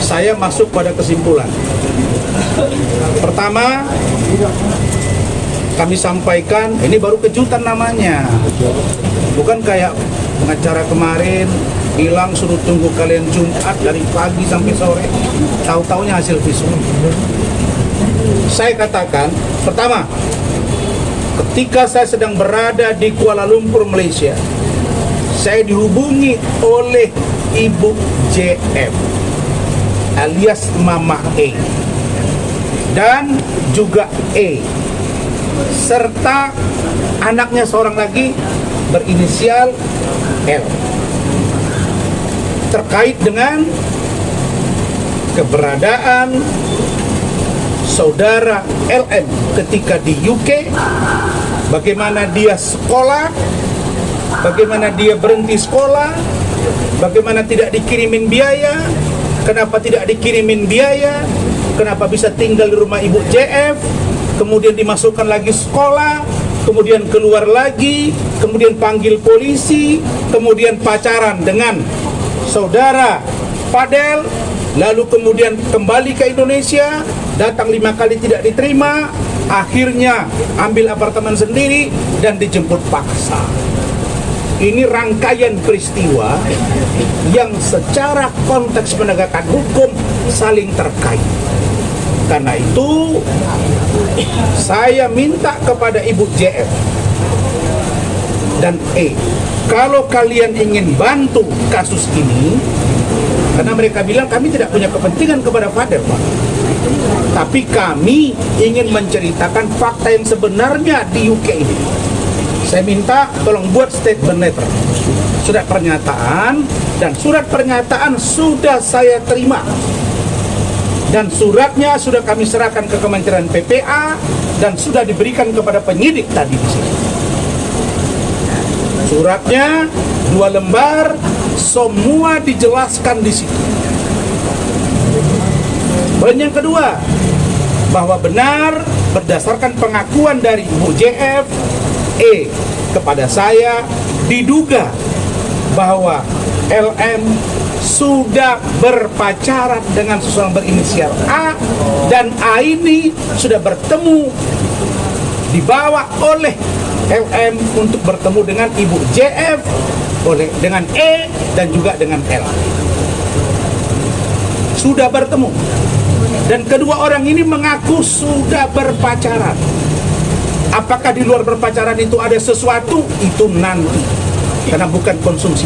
Saya masuk pada kesimpulan. Pertama, kami sampaikan, ini baru kejutan namanya. Bukan kayak pengacara kemarin, bilang suruh tunggu kalian Jumat dari pagi sampai sore. Tahu-taunya hasil visum. Saya katakan, pertama, ketika saya sedang berada di Kuala Lumpur, Malaysia, saya dihubungi oleh Ibu JF alias Mama E dan juga E serta anaknya seorang lagi berinisial L terkait dengan keberadaan saudara LM ketika di UK, bagaimana dia sekolah, bagaimana dia berhenti sekolah, bagaimana tidak dikirimin biaya, kenapa tidak dikirimin biaya, kenapa bisa tinggal di rumah Ibu JF, kemudian dimasukkan lagi sekolah, kemudian keluar lagi, kemudian panggil polisi, kemudian pacaran dengan saudara Fadel, lalu kemudian kembali ke Indonesia, datang 5 kali tidak diterima, akhirnya ambil apartemen sendiri dan dijemput paksa. Ini rangkaian peristiwa yang secara konteks penegakan hukum saling terkait. Karena itu, saya minta kepada Ibu JF dan E, kalau kalian ingin bantu kasus ini, karena mereka bilang kami tidak punya kepentingan kepada Fadel, Pak. Tapi kami ingin menceritakan fakta yang sebenarnya di UK ini. Saya minta tolong buat statement letter, surat pernyataan, dan surat pernyataan sudah saya terima. Dan suratnya sudah kami serahkan ke Kementerian PPA dan sudah diberikan kepada penyidik tadi di sini. Suratnya 2 lembar, semua dijelaskan di situ. Poin yang kedua, bahwa benar berdasarkan pengakuan dari Ibu JF E kepada saya, diduga bahwa LM sudah berpacaran dengan seseorang berinisial A, dan A ini sudah bertemu, dibawa oleh LM untuk bertemu dengan Ibu JF, dengan E dan juga dengan L. Sudah bertemu, dan kedua orang ini mengaku sudah berpacaran. Apakah di luar berpacaran itu ada sesuatu? Itu nanti, karena bukan konsumsi.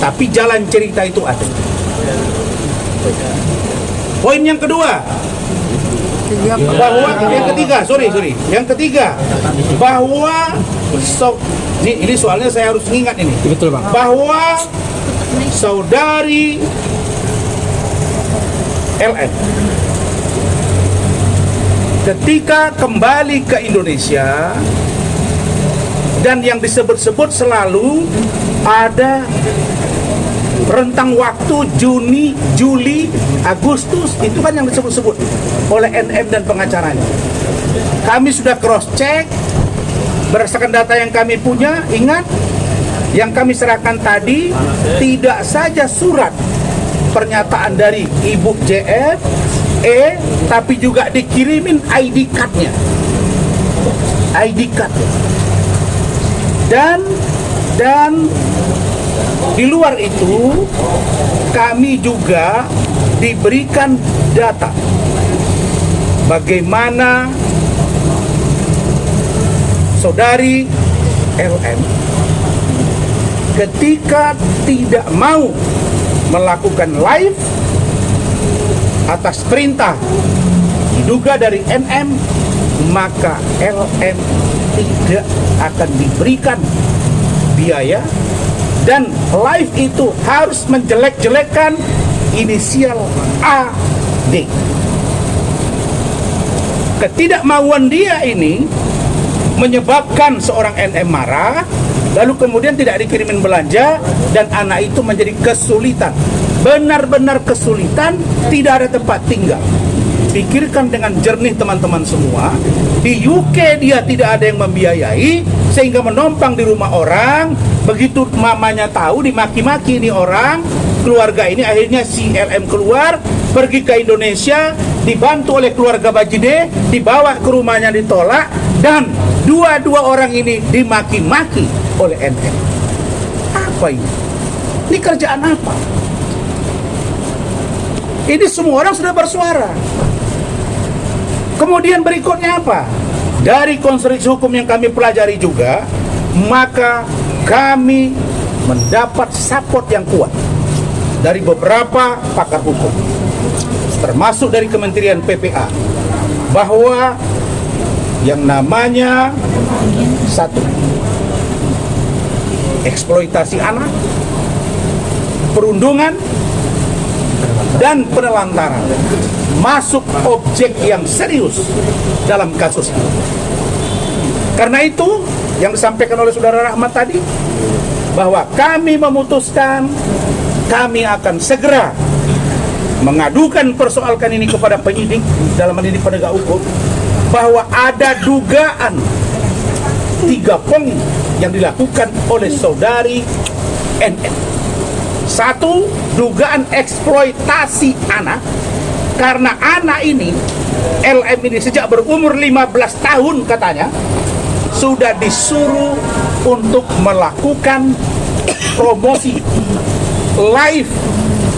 Tapi jalan cerita itu ada. Poin yang kedua, bahwa yang ketiga, bahwa ini soalnya saya harus ingat ini. Betul, Bang. Bahwa saudari LM ketika kembali ke Indonesia, dan yang disebut-sebut selalu ada rentang waktu Juni, Juli, Agustus, itu kan yang disebut-sebut oleh NM dan pengacaranya. Kami sudah cross check berdasarkan data yang kami punya. Ingat, yang kami serahkan tadi tidak saja surat pernyataan dari Ibu JF E, tapi juga dikirimin ID card-nya. ID card. Dan di luar itu kami juga diberikan data bagaimana saudari LM ketika tidak mau melakukan live atas perintah diduga dari NM, maka LM tidak akan diberikan biaya, dan live itu harus menjelek-jelekkan inisial AD. Ketidakmauan dia ini menyebabkan seorang NM marah, lalu kemudian tidak dikirimin belanja, dan anak itu menjadi kesulitan, benar-benar kesulitan, tidak ada tempat tinggal. pikirkan dengan jernih teman-teman semua. Di UK dia tidak ada yang membiayai, sehingga menumpang di rumah orang. Begitu mamanya tahu, dimaki-maki ini orang, keluarga ini. Akhirnya si LM keluar, pergi ke Indonesia, dibantu oleh keluarga Bajide, dibawa ke rumahnya, ditolak, dan dua orang ini dimaki-maki oleh NM. Apa ini? Ini kerjaan apa? Ini semua orang sudah bersuara. Kemudian berikutnya apa? Dari konstruksi hukum yang kami pelajari juga, maka kami mendapat support yang kuat dari beberapa pakar hukum, termasuk dari Kementerian PPA, bahwa yang namanya satu, eksploitasi anak, perundungan, dan penelantaran masuk objek yang serius dalam kasus ini. Karena itu yang disampaikan oleh Saudara Rahmat tadi, bahwa kami memutuskan kami akan segera mengadukan, persoalkan ini kepada penyidik, dalam hal ini penegak hukum, bahwa ada dugaan 3 poin yang dilakukan oleh saudari NN. 1, dugaan eksploitasi anak, karena anak ini, LM ini sejak berumur 15 tahun katanya, sudah disuruh untuk melakukan promosi live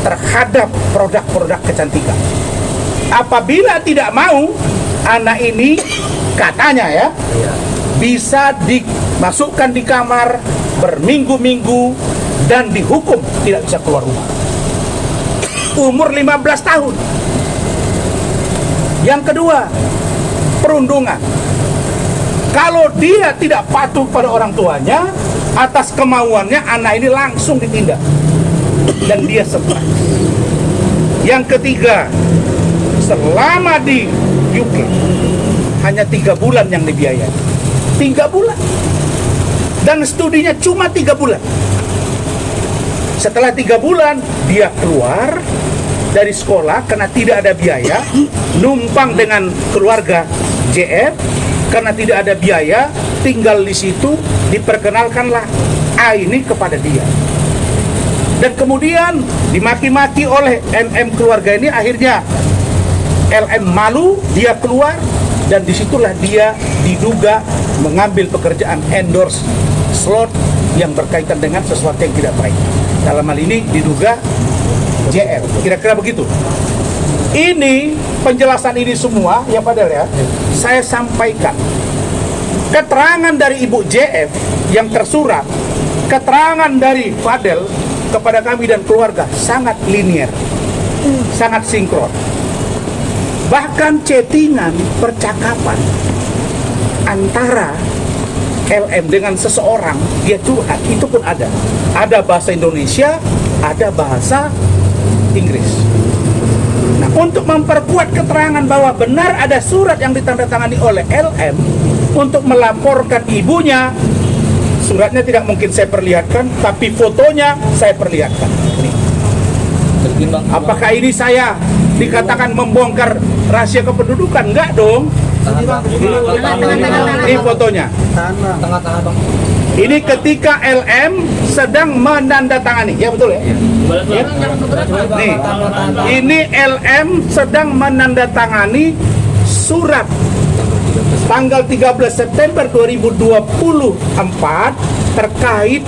terhadap produk-produk kecantikan. Apabila tidak mau, anak ini katanya ya, bisa dimasukkan di kamar berminggu-minggu dan dihukum tidak bisa keluar rumah. Umur 15 tahun. Yang kedua, perundungan. Kalau dia tidak patuh pada orang tuanya, atas kemauannya anak ini langsung ditindak dan dia stres. Yang ketiga, selama di UK hanya 3 bulan yang dibiayai. 3 bulan. Dan studinya cuma 3 bulan. Setelah 3 bulan dia keluar dari sekolah karena tidak ada biaya, numpang dengan keluarga JF karena tidak ada biaya, tinggal di situ, diperkenalkanlah A ini kepada dia. Dan kemudian dimaki-maki oleh NM keluarga ini, akhirnya LM malu, dia keluar, dan disitulah dia diduga mengambil pekerjaan endorse slot yang berkaitan dengan sesuatu yang tidak baik. Dalam hal ini diduga JF, kira-kira begitu. Ini penjelasan ini semua ya padahal ya, saya sampaikan keterangan dari Ibu JF yang tersurat, keterangan dari Fadel kepada kami dan keluarga sangat linear, sangat sinkron. Bahkan chattingan, percakapan antara LM dengan seseorang, dia curhat, itu pun ada. Ada bahasa Indonesia, ada bahasa Inggris. Nah, untuk memperkuat keterangan bahwa benar ada surat yang ditandatangani oleh LM untuk melaporkan ibunya, suratnya tidak mungkin saya perlihatkan, tapi fotonya saya perlihatkan. Ini. Apakah ini saya dikatakan membongkar rahasia kependudukan? Enggak dong. Ini fotonya. Ini ketika LM sedang menandatangani, ya betul ya? Nih, ini LM sedang menandatangani surat tanggal 13 September 2024 terkait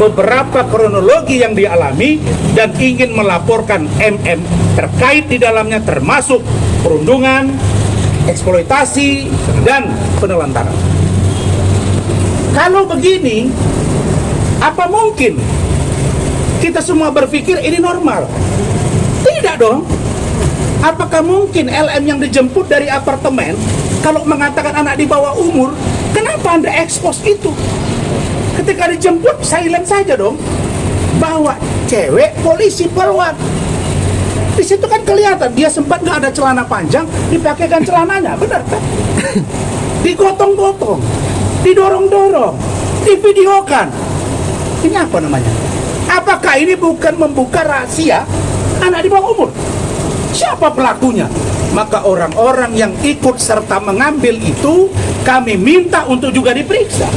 beberapa kronologi yang dialami dan ingin melaporkan MM terkait di dalamnya termasuk perundungan, eksploitasi, dan penelantaran. Kalau begini, apa mungkin kita semua berpikir ini normal? Tidak dong. Apakah mungkin LM yang dijemput dari apartemen, kalau mengatakan anak di bawah umur, kenapa Anda expose itu? Ketika dijemput, silent saja dong. Bawa cewek, polisi, peluat. Di situ kan kelihatan, dia sempat nggak ada celana panjang, dipakaikan celananya, benar kan? Digotong-gotong, didorong-dorong, divideokan. Ini apa namanya? Apakah ini bukan membuka rahasia anak di bawah umur? Siapa pelakunya? maka orang-orang yang ikut serta mengambil itu kami minta untuk juga diperiksa.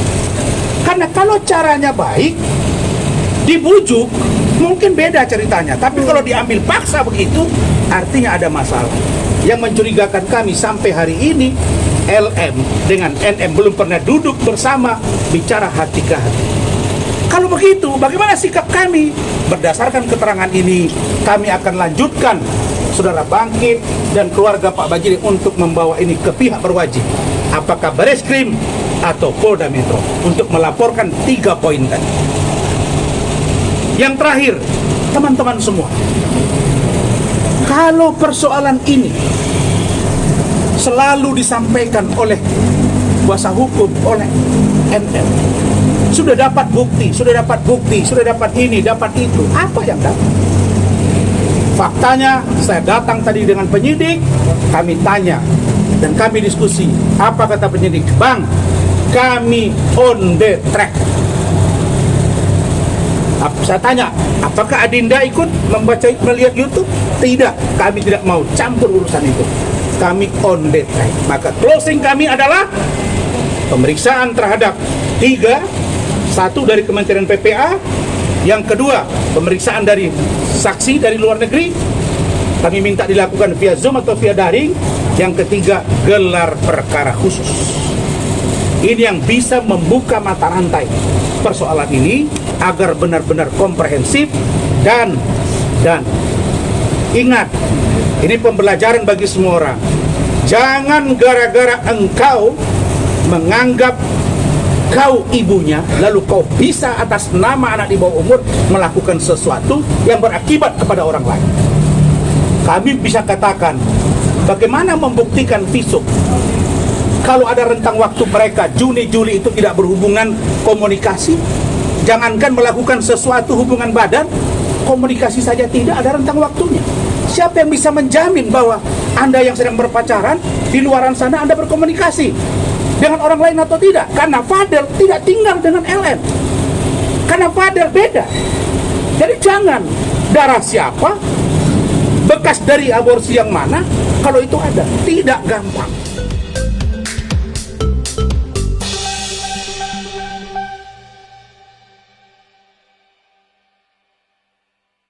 Karena kalau caranya baik, dibujuk, mungkin beda ceritanya. Tapi kalau diambil paksa begitu, artinya ada masalah. Yang mencurigakan kami sampai hari ini, LM dengan NM belum pernah duduk bersama bicara hati ke hati. Kalau begitu, bagaimana sikap kami? Berdasarkan keterangan ini, kami akan lanjutkan Saudara Bangkit dan keluarga Pak Bajili untuk membawa ini ke pihak berwajib. Apakah Bareskrim atau Polda Metro untuk melaporkan 3 poin tadi. Yang terakhir, teman-teman semua, kalau persoalan ini selalu disampaikan oleh kuasa hukum, oleh NM, sudah dapat bukti, sudah dapat ini, dapat itu. Apa yang dapat? Faktanya, saya datang tadi dengan penyidik, kami tanya, dan kami diskusi. Apa kata penyidik? Bang, kami on the track. Saya tanya, apakah Adinda ikut melihat YouTube? Tidak, kami tidak mau campur urusan itu. Kami on the track. Maka closing kami adalah pemeriksaan terhadap 3, 1 dari Kementerian PPA, yang kedua pemeriksaan dari saksi dari luar negeri, kami minta dilakukan via Zoom atau via daring, yang ketiga gelar perkara khusus. Ini yang bisa membuka mata rantai persoalan ini agar benar-benar komprehensif dan ingat, ini pembelajaran bagi semua orang. Jangan gara-gara engkau menganggap kau ibunya, lalu kau bisa atas nama anak di bawah umur melakukan sesuatu yang berakibat kepada orang lain. Kami bisa katakan, bagaimana membuktikan visum kalau ada rentang waktu mereka Juni-Juli itu tidak berhubungan komunikasi? Jangankan melakukan sesuatu hubungan badan, komunikasi saja tidak ada rentang waktunya. Siapa yang bisa menjamin bahwa Anda yang sedang berpacaran, di luaran sana Anda berkomunikasi dengan orang lain atau tidak? Karena Fadel tidak tinggal dengan LM. Karena Fadel beda. Jadi jangan, darah siapa, bekas dari aborsi yang mana, kalau itu ada, tidak gampang.